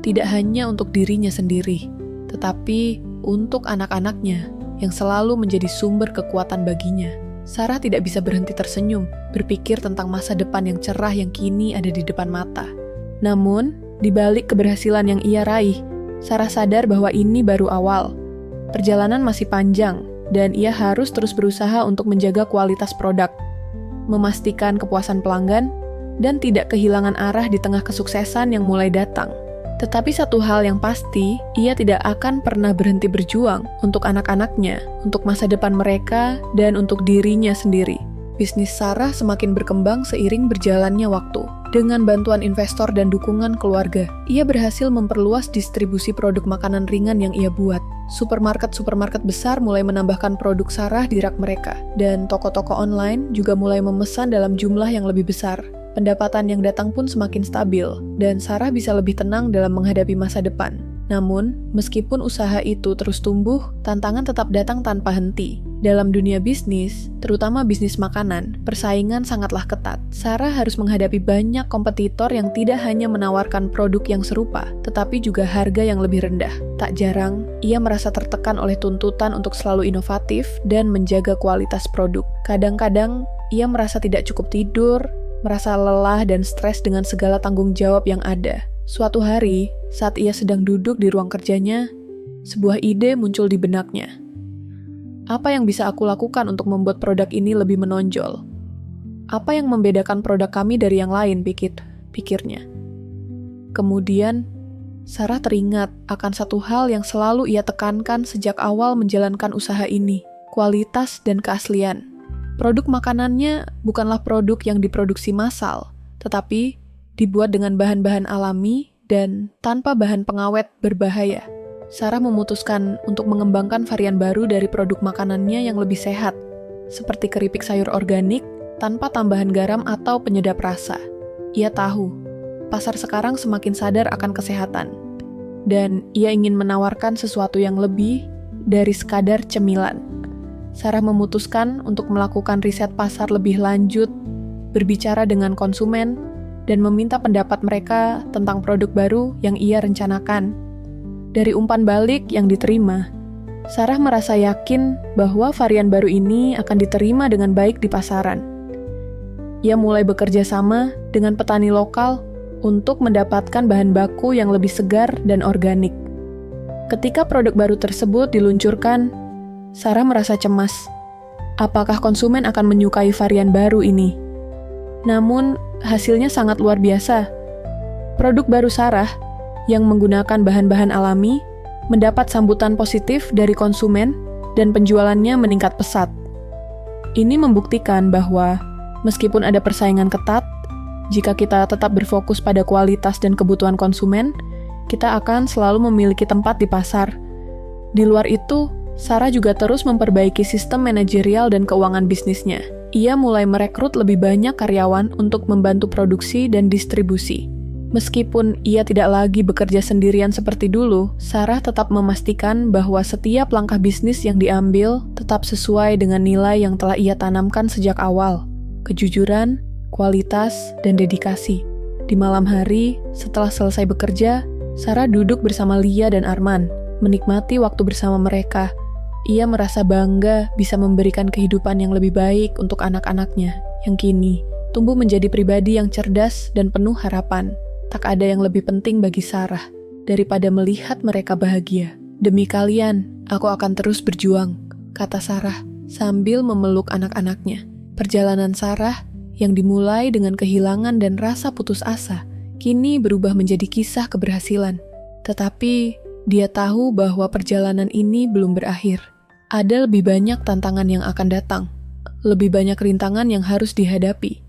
Tidak hanya untuk dirinya sendiri, tetapi untuk anak-anaknya yang selalu menjadi sumber kekuatan baginya. Sarah tidak bisa berhenti tersenyum, berpikir tentang masa depan yang cerah yang kini ada di depan mata. Namun, di balik keberhasilan yang ia raih, Sarah sadar bahwa ini baru awal. Perjalanan masih panjang, dan ia harus terus berusaha untuk menjaga kualitas produk, memastikan kepuasan pelanggan, dan tidak kehilangan arah di tengah kesuksesan yang mulai datang. Tetapi satu hal yang pasti, ia tidak akan pernah berhenti berjuang untuk anak-anaknya, untuk masa depan mereka, dan untuk dirinya sendiri. Bisnis Sarah semakin berkembang seiring berjalannya waktu. Dengan bantuan investor dan dukungan keluarga, ia berhasil memperluas distribusi produk makanan ringan yang ia buat. Supermarket-supermarket besar mulai menambahkan produk Sarah di rak mereka, dan toko-toko online juga mulai memesan dalam jumlah yang lebih besar. Pendapatan yang datang pun semakin stabil, dan Sarah bisa lebih tenang dalam menghadapi masa depan. Namun, meskipun usaha itu terus tumbuh, tantangan tetap datang tanpa henti. Dalam dunia bisnis, terutama bisnis makanan, persaingan sangatlah ketat. Sarah harus menghadapi banyak kompetitor yang tidak hanya menawarkan produk yang serupa, tetapi juga harga yang lebih rendah. Tak jarang, ia merasa tertekan oleh tuntutan untuk selalu inovatif dan menjaga kualitas produk. Kadang-kadang, ia merasa tidak cukup tidur, merasa lelah dan stres dengan segala tanggung jawab yang ada. Suatu hari, saat ia sedang duduk di ruang kerjanya, sebuah ide muncul di benaknya. Apa yang bisa aku lakukan untuk membuat produk ini lebih menonjol? Apa yang membedakan produk kami dari yang lain, pikirnya. Kemudian, Sarah teringat akan satu hal yang selalu ia tekankan sejak awal menjalankan usaha ini, kualitas dan keaslian. Produk makanannya bukanlah produk yang diproduksi massal, tetapi dibuat dengan bahan-bahan alami dan tanpa bahan pengawet berbahaya. Sarah memutuskan untuk mengembangkan varian baru dari produk makanannya yang lebih sehat, seperti keripik sayur organik tanpa tambahan garam atau penyedap rasa. Ia tahu, pasar sekarang semakin sadar akan kesehatan, dan ia ingin menawarkan sesuatu yang lebih dari sekadar cemilan. Sarah memutuskan untuk melakukan riset pasar lebih lanjut, berbicara dengan konsumen, dan meminta pendapat mereka tentang produk baru yang ia rencanakan. Dari umpan balik yang diterima, Sarah merasa yakin bahwa varian baru ini akan diterima dengan baik di pasaran. Ia mulai bekerja sama dengan petani lokal untuk mendapatkan bahan baku yang lebih segar dan organik. Ketika produk baru tersebut diluncurkan, Sarah merasa cemas. Apakah konsumen akan menyukai varian baru ini? Namun, hasilnya sangat luar biasa. Produk baru Sarah yang menggunakan bahan-bahan alami mendapat sambutan positif dari konsumen dan penjualannya meningkat pesat. Ini membuktikan bahwa meskipun ada persaingan ketat, jika kita tetap berfokus pada kualitas dan kebutuhan konsumen, kita akan selalu memiliki tempat di pasar. Di luar itu, Sarah juga terus memperbaiki sistem manajerial dan keuangan bisnisnya. Ia mulai merekrut lebih banyak karyawan untuk membantu produksi dan distribusi. Meskipun ia tidak lagi bekerja sendirian seperti dulu, Sarah tetap memastikan bahwa setiap langkah bisnis yang diambil tetap sesuai dengan nilai yang telah ia tanamkan sejak awal. Kejujuran, kualitas, dan dedikasi. Di malam hari, setelah selesai bekerja, Sarah duduk bersama Lia dan Arman, menikmati waktu bersama mereka. Ia merasa bangga bisa memberikan kehidupan yang lebih baik untuk anak-anaknya, yang kini tumbuh menjadi pribadi yang cerdas dan penuh harapan. Tak ada yang lebih penting bagi Sarah daripada melihat mereka bahagia. Demi kalian, aku akan terus berjuang, kata Sarah sambil memeluk anak-anaknya. Perjalanan Sarah yang dimulai dengan kehilangan dan rasa putus asa, kini berubah menjadi kisah keberhasilan. Tetapi, dia tahu bahwa perjalanan ini belum berakhir. Ada lebih banyak tantangan yang akan datang, lebih banyak rintangan yang harus dihadapi.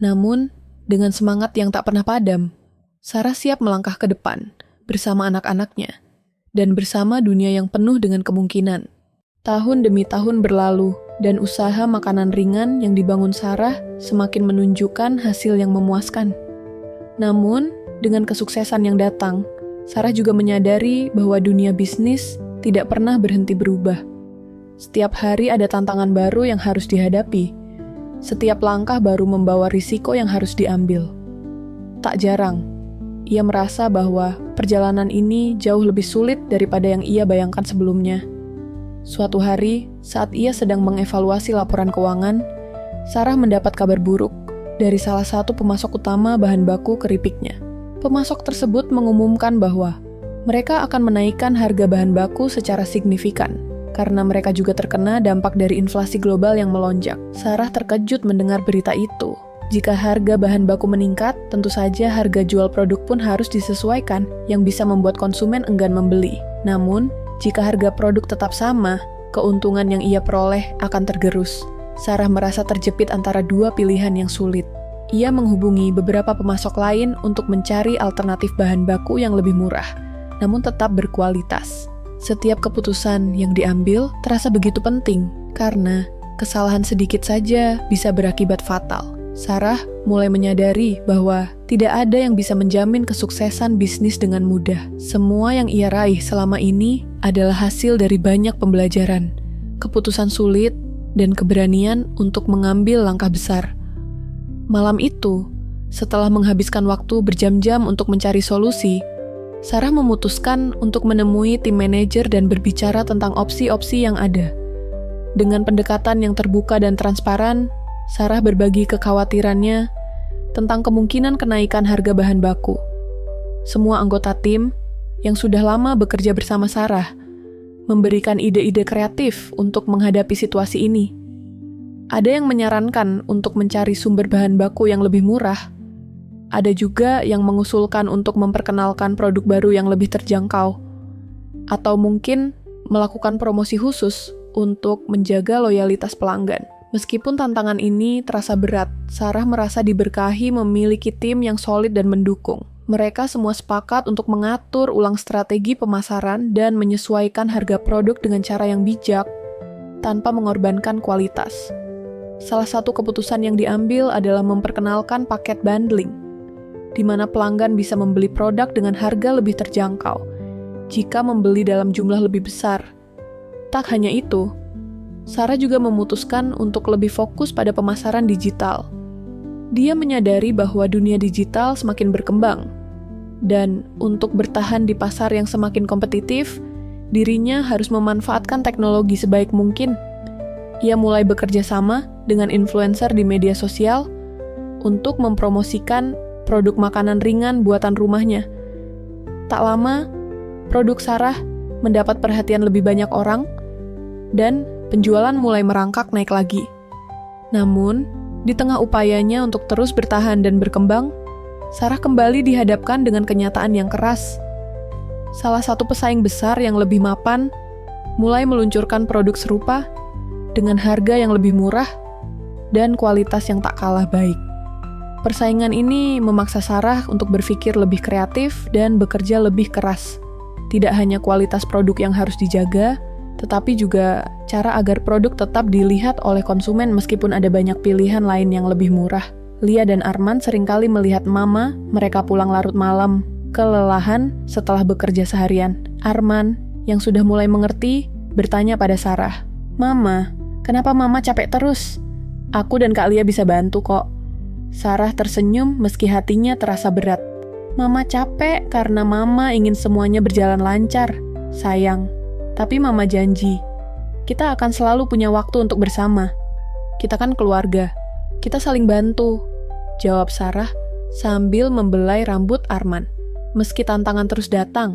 Namun, dengan semangat yang tak pernah padam, Sarah siap melangkah ke depan, bersama anak-anaknya, dan bersama dunia yang penuh dengan kemungkinan. Tahun demi tahun berlalu, dan usaha makanan ringan yang dibangun Sarah semakin menunjukkan hasil yang memuaskan. Namun, dengan kesuksesan yang datang, Sarah juga menyadari bahwa dunia bisnis tidak pernah berhenti berubah. Setiap hari ada tantangan baru yang harus dihadapi. Setiap langkah baru membawa risiko yang harus diambil. Tak jarang, ia merasa bahwa perjalanan ini jauh lebih sulit daripada yang ia bayangkan sebelumnya. Suatu hari, saat ia sedang mengevaluasi laporan keuangan, Sarah mendapat kabar buruk dari salah satu pemasok utama bahan baku keripiknya. Pemasok tersebut mengumumkan bahwa mereka akan menaikkan harga bahan baku secara signifikan, karena mereka juga terkena dampak dari inflasi global yang melonjak. Sarah terkejut mendengar berita itu. Jika harga bahan baku meningkat, tentu saja harga jual produk pun harus disesuaikan yang bisa membuat konsumen enggan membeli. Namun, jika harga produk tetap sama, keuntungan yang ia peroleh akan tergerus. Sarah merasa terjepit antara dua pilihan yang sulit. Ia menghubungi beberapa pemasok lain untuk mencari alternatif bahan baku yang lebih murah, namun tetap berkualitas. Setiap keputusan yang diambil terasa begitu penting, karena kesalahan sedikit saja bisa berakibat fatal. Sarah mulai menyadari bahwa tidak ada yang bisa menjamin kesuksesan bisnis dengan mudah. Semua yang ia raih selama ini adalah hasil dari banyak pembelajaran, keputusan sulit, dan keberanian untuk mengambil langkah besar. Malam itu, setelah menghabiskan waktu berjam-jam untuk mencari solusi, Sarah memutuskan untuk menemui tim manajer dan berbicara tentang opsi-opsi yang ada. Dengan pendekatan yang terbuka dan transparan, Sarah berbagi kekhawatirannya tentang kemungkinan kenaikan harga bahan baku. Semua anggota tim yang sudah lama bekerja bersama Sarah memberikan ide-ide kreatif untuk menghadapi situasi ini. Ada yang menyarankan untuk mencari sumber bahan baku yang lebih murah. Ada juga yang mengusulkan untuk memperkenalkan produk baru yang lebih terjangkau. Atau mungkin melakukan promosi khusus untuk menjaga loyalitas pelanggan. Meskipun tantangan ini terasa berat, Sarah merasa diberkahi memiliki tim yang solid dan mendukung. Mereka semua sepakat untuk mengatur ulang strategi pemasaran dan menyesuaikan harga produk dengan cara yang bijak, tanpa mengorbankan kualitas. Salah satu keputusan yang diambil adalah memperkenalkan paket bundling, di mana pelanggan bisa membeli produk dengan harga lebih terjangkau jika membeli dalam jumlah lebih besar. Tak hanya itu, Sarah juga memutuskan untuk lebih fokus pada pemasaran digital. Dia menyadari bahwa dunia digital semakin berkembang, dan untuk bertahan di pasar yang semakin kompetitif, dirinya harus memanfaatkan teknologi sebaik mungkin. Ia mulai bekerja sama dengan influencer di media sosial untuk mempromosikan produk makanan ringan buatan rumahnya. Tak lama, produk Sarah mendapat perhatian lebih banyak orang, dan penjualan mulai merangkak naik lagi. Namun, di tengah upayanya untuk terus bertahan dan berkembang, Sarah kembali dihadapkan dengan kenyataan yang keras. Salah satu pesaing besar yang lebih mapan mulai meluncurkan produk serupa dengan harga yang lebih murah dan kualitas yang tak kalah baik. Persaingan ini memaksa Sarah untuk berpikir lebih kreatif dan bekerja lebih keras. Tidak hanya kualitas produk yang harus dijaga, tetapi juga cara agar produk tetap dilihat oleh konsumen meskipun ada banyak pilihan lain yang lebih murah. Lia dan Arman seringkali melihat mama mereka pulang larut malam, kelelahan setelah bekerja seharian. Arman, yang sudah mulai mengerti, bertanya pada Sarah, "Mama, kenapa mama capek terus? Aku dan Kak Lia bisa bantu kok." Sarah tersenyum meski hatinya terasa berat. "Mama capek karena mama ingin semuanya berjalan lancar, sayang. Tapi mama janji, kita akan selalu punya waktu untuk bersama. Kita kan keluarga, kita saling bantu," jawab Sarah sambil membelai rambut Arman. Meski tantangan terus datang,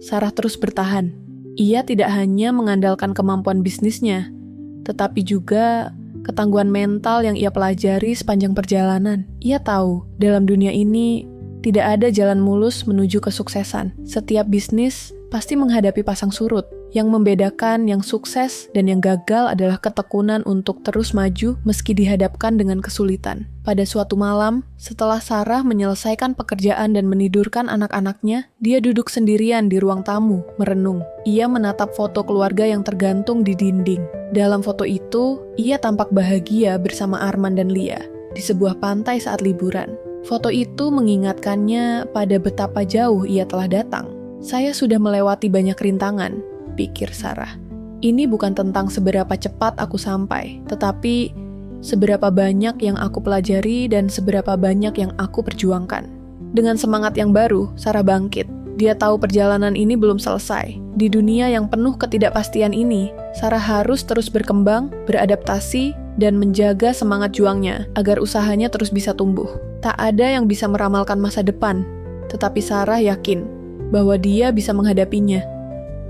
Sarah terus bertahan. Ia tidak hanya mengandalkan kemampuan bisnisnya, tetapi juga ketangguhan mental yang ia pelajari sepanjang perjalanan. Ia tahu, dalam dunia ini tidak ada jalan mulus menuju kesuksesan. Setiap bisnis pasti menghadapi pasang surut. Yang membedakan yang sukses dan yang gagal adalah ketekunan untuk terus maju meski dihadapkan dengan kesulitan. Pada suatu malam, setelah Sarah menyelesaikan pekerjaan dan menidurkan anak-anaknya, dia duduk sendirian di ruang tamu, merenung. Ia menatap foto keluarga yang tergantung di dinding. Dalam foto itu, ia tampak bahagia bersama Arman dan Lia di sebuah pantai saat liburan. Foto itu mengingatkannya pada betapa jauh ia telah datang. "Saya sudah melewati banyak rintangan," pikir Sarah. "Ini bukan tentang seberapa cepat aku sampai, tetapi seberapa banyak yang aku pelajari dan seberapa banyak yang aku perjuangkan." Dengan semangat yang baru, Sarah bangkit. Dia tahu perjalanan ini belum selesai. Di dunia yang penuh ketidakpastian ini, Sarah harus terus berkembang, beradaptasi, dan menjaga semangat juangnya agar usahanya terus bisa tumbuh. Tak ada yang bisa meramalkan masa depan, tetapi Sarah yakin bahwa dia bisa menghadapinya.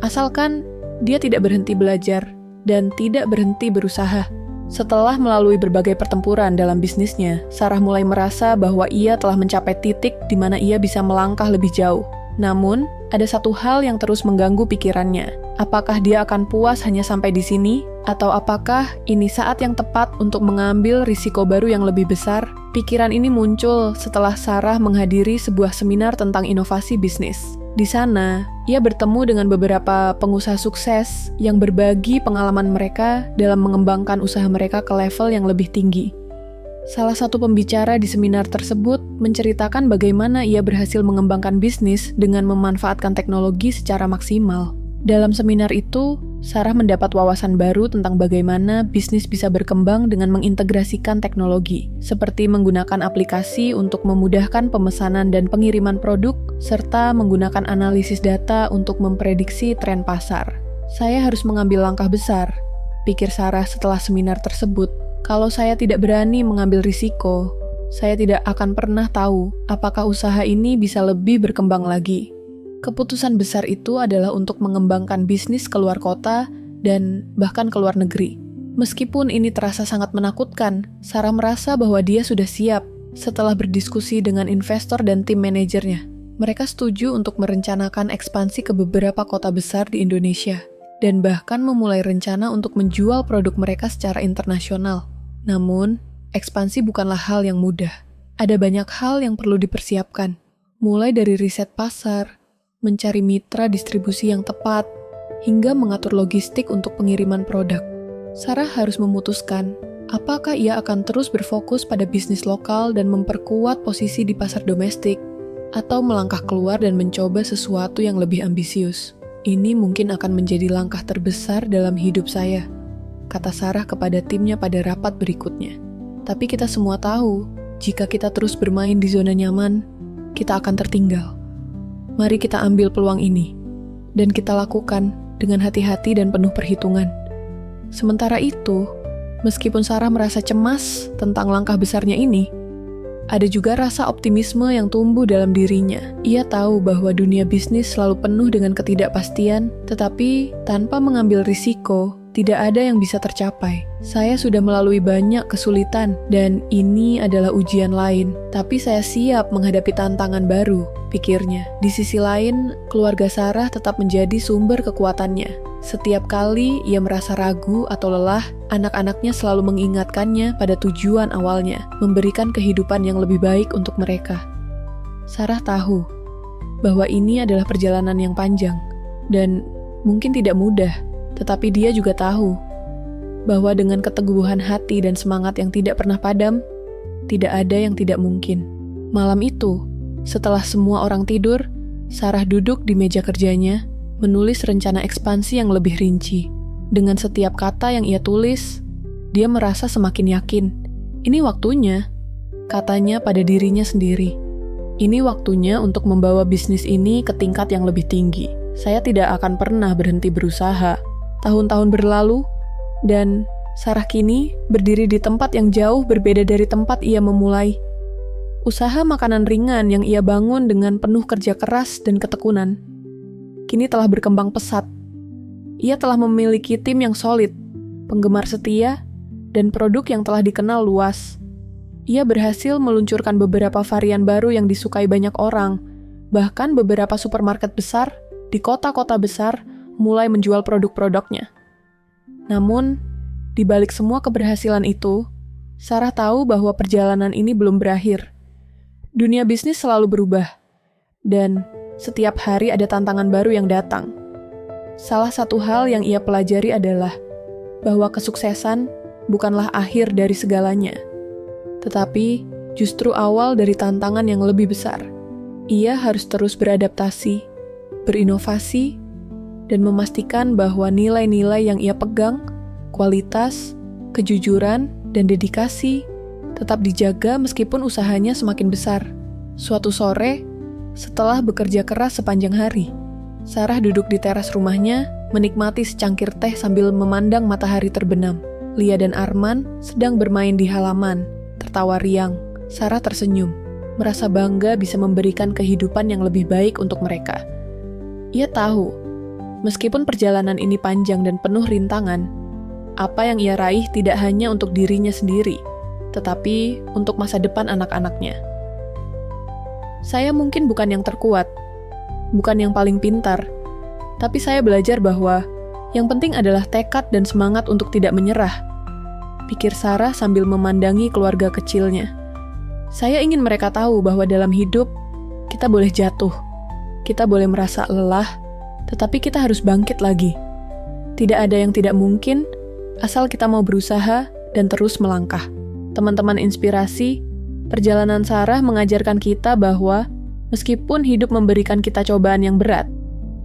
Asalkan dia tidak berhenti belajar dan tidak berhenti berusaha. Setelah melalui berbagai pertempuran dalam bisnisnya, Sarah mulai merasa bahwa ia telah mencapai titik di mana ia bisa melangkah lebih jauh. Namun, ada satu hal yang terus mengganggu pikirannya. Apakah dia akan puas hanya sampai di sini? Atau apakah ini saat yang tepat untuk mengambil risiko baru yang lebih besar? Pikiran ini muncul setelah Sarah menghadiri sebuah seminar tentang inovasi bisnis. Di sana, ia bertemu dengan beberapa pengusaha sukses yang berbagi pengalaman mereka dalam mengembangkan usaha mereka ke level yang lebih tinggi. Salah satu pembicara di seminar tersebut menceritakan bagaimana ia berhasil mengembangkan bisnis dengan memanfaatkan teknologi secara maksimal. Dalam seminar itu, Sarah mendapat wawasan baru tentang bagaimana bisnis bisa berkembang dengan mengintegrasikan teknologi, seperti menggunakan aplikasi untuk memudahkan pemesanan dan pengiriman produk, serta menggunakan analisis data untuk memprediksi tren pasar. "Saya harus mengambil langkah besar," pikir Sarah setelah seminar tersebut. "Kalau saya tidak berani mengambil risiko, saya tidak akan pernah tahu apakah usaha ini bisa lebih berkembang lagi." Keputusan besar itu adalah untuk mengembangkan bisnis keluar kota dan bahkan ke luar negeri. Meskipun ini terasa sangat menakutkan, Sarah merasa bahwa dia sudah siap setelah berdiskusi dengan investor dan tim manajernya. Mereka setuju untuk merencanakan ekspansi ke beberapa kota besar di Indonesia dan bahkan memulai rencana untuk menjual produk mereka secara internasional. Namun, ekspansi bukanlah hal yang mudah. Ada banyak hal yang perlu dipersiapkan, mulai dari riset pasar, mencari mitra distribusi yang tepat, hingga mengatur logistik untuk pengiriman produk. Sarah harus memutuskan apakah ia akan terus berfokus pada bisnis lokal dan memperkuat posisi di pasar domestik, atau melangkah keluar dan mencoba sesuatu yang lebih ambisius. Ini mungkin akan menjadi langkah terbesar dalam hidup saya, kata Sarah kepada timnya pada rapat berikutnya. Tapi kita semua tahu, jika kita terus bermain di zona nyaman, kita akan tertinggal. Mari kita ambil peluang ini, dan kita lakukan dengan hati-hati dan penuh perhitungan. Sementara itu, meskipun Sarah merasa cemas tentang langkah besarnya ini, ada juga rasa optimisme yang tumbuh dalam dirinya. Ia tahu bahwa dunia bisnis selalu penuh dengan ketidakpastian, tetapi tanpa mengambil risiko, tidak ada yang bisa tercapai. Saya sudah melalui banyak kesulitan, dan ini adalah ujian lain. Tapi saya siap menghadapi tantangan baru, pikirnya. Di sisi lain, keluarga Sarah tetap menjadi sumber kekuatannya. Setiap kali ia merasa ragu atau lelah, anak-anaknya selalu mengingatkannya pada tujuan awalnya, memberikan kehidupan yang lebih baik untuk mereka. Sarah tahu bahwa ini adalah perjalanan yang panjang, dan mungkin tidak mudah, tetapi dia juga tahu bahwa dengan keteguhan hati dan semangat yang tidak pernah padam, tidak ada yang tidak mungkin. Malam itu, setelah semua orang tidur, Sarah duduk di meja kerjanya, menulis rencana ekspansi yang lebih rinci. Dengan setiap kata yang ia tulis, dia merasa semakin yakin. Ini waktunya, katanya pada dirinya sendiri. Ini waktunya untuk membawa bisnis ini ke tingkat yang lebih tinggi. Saya tidak akan pernah berhenti berusaha. Tahun-tahun berlalu, dan Sarah kini berdiri di tempat yang jauh berbeda dari tempat ia memulai. Usaha makanan ringan yang ia bangun dengan penuh kerja keras dan ketekunan kini telah berkembang pesat. Ia telah memiliki tim yang solid, penggemar setia, dan produk yang telah dikenal luas. Ia berhasil meluncurkan beberapa varian baru yang disukai banyak orang, bahkan beberapa supermarket besar di kota-kota besar mulai menjual produk-produknya. Namun, di balik semua keberhasilan itu, Sarah tahu bahwa perjalanan ini belum berakhir. Dunia bisnis selalu berubah, dan setiap hari ada tantangan baru yang datang. Salah satu hal yang ia pelajari adalah bahwa kesuksesan bukanlah akhir dari segalanya, tetapi justru awal dari tantangan yang lebih besar. Ia harus terus beradaptasi, berinovasi, dan memastikan bahwa nilai-nilai yang ia pegang, kualitas, kejujuran, dan dedikasi tetap dijaga meskipun usahanya semakin besar. Suatu sore, setelah bekerja keras sepanjang hari, Sarah duduk di teras rumahnya, menikmati secangkir teh sambil memandang matahari terbenam. Lia dan Arman sedang bermain di halaman, tertawa riang. Sarah tersenyum, merasa bangga bisa memberikan kehidupan yang lebih baik untuk mereka. Ia tahu, meskipun perjalanan ini panjang dan penuh rintangan, apa yang ia raih tidak hanya untuk dirinya sendiri, tetapi untuk masa depan anak-anaknya. Saya mungkin bukan yang terkuat, bukan yang paling pintar, tapi saya belajar bahwa yang penting adalah tekad dan semangat untuk tidak menyerah, pikir Sarah sambil memandangi keluarga kecilnya. Saya ingin mereka tahu bahwa dalam hidup, kita boleh jatuh, kita boleh merasa lelah, tetapi kita harus bangkit lagi. Tidak ada yang tidak mungkin, asal kita mau berusaha dan terus melangkah. Teman-teman inspirasi, perjalanan Sarah mengajarkan kita bahwa meskipun hidup memberikan kita cobaan yang berat,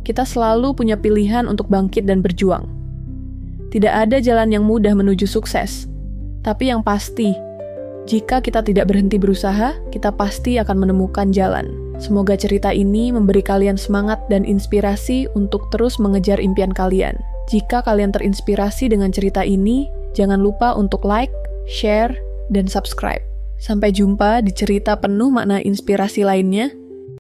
kita selalu punya pilihan untuk bangkit dan berjuang. Tidak ada jalan yang mudah menuju sukses, tapi yang pasti, jika kita tidak berhenti berusaha, kita pasti akan menemukan jalan. Semoga cerita ini memberi kalian semangat dan inspirasi untuk terus mengejar impian kalian. Jika kalian terinspirasi dengan cerita ini, jangan lupa untuk like, share, dan subscribe. Sampai jumpa di cerita penuh makna inspirasi lainnya.